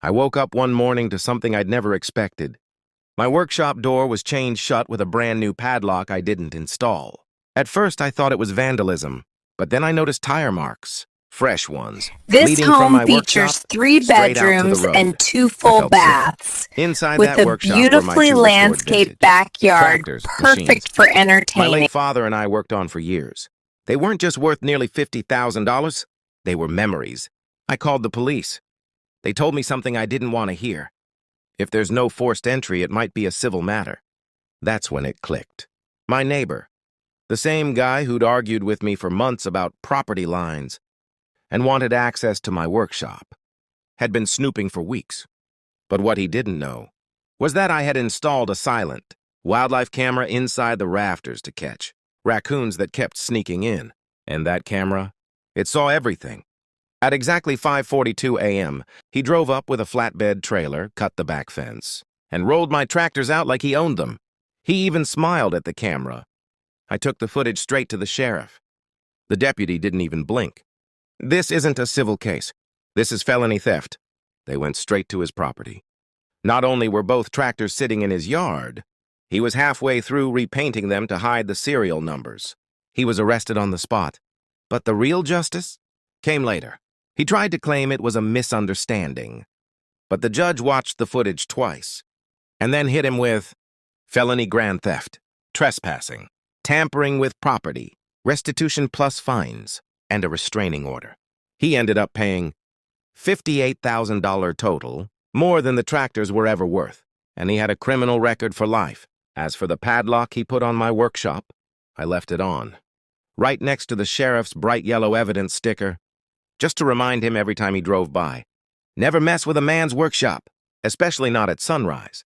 I woke up one morning to something I'd never expected. My workshop door was chained shut with a brand new padlock I didn't install. At first, I thought it was vandalism, but then I noticed tire marks, fresh ones, This leading from home my features workshop 3 straight out to the bedrooms road. and 2 I full felt sick. baths, Inside with that a workshop were my beautifully two restored landscaped vintage backyard, tractors, perfect machines. for My entertaining. late father and I worked on for years. They weren't just worth nearly $50,000, they were memories. I called the police. They told me something I didn't want to hear. If there's no forced entry, it might be a civil matter. That's when it clicked. My neighbor, the same guy who'd argued with me for months about property lines and wanted access to my workshop, had been snooping for weeks. But what he didn't know was that I had installed a silent wildlife camera inside the rafters to catch raccoons that kept sneaking in. And that camera, it saw everything. At exactly 5:42 a.m., he drove up with a flatbed trailer, cut the back fence, and rolled my tractors out like he owned them. He even smiled at the camera. I took the footage straight to the sheriff. The deputy didn't even blink. This isn't a civil case. This is felony theft. They went straight to his property. Not only were both tractors sitting in his yard, he was halfway through repainting them to hide the serial numbers. He was arrested on the spot. But the real justice came later. He tried to claim it was a misunderstanding. But the judge watched the footage twice, and then hit him with felony grand theft, trespassing, tampering with property, restitution plus fines, and a restraining order. He ended up paying $58,000 total, more than the tractors were ever worth, and he had a criminal record for life. As for the padlock he put on my workshop, I left it on, right next to the sheriff's bright yellow evidence sticker, just to remind him every time he drove by. Never mess with a man's workshop, especially not at sunrise.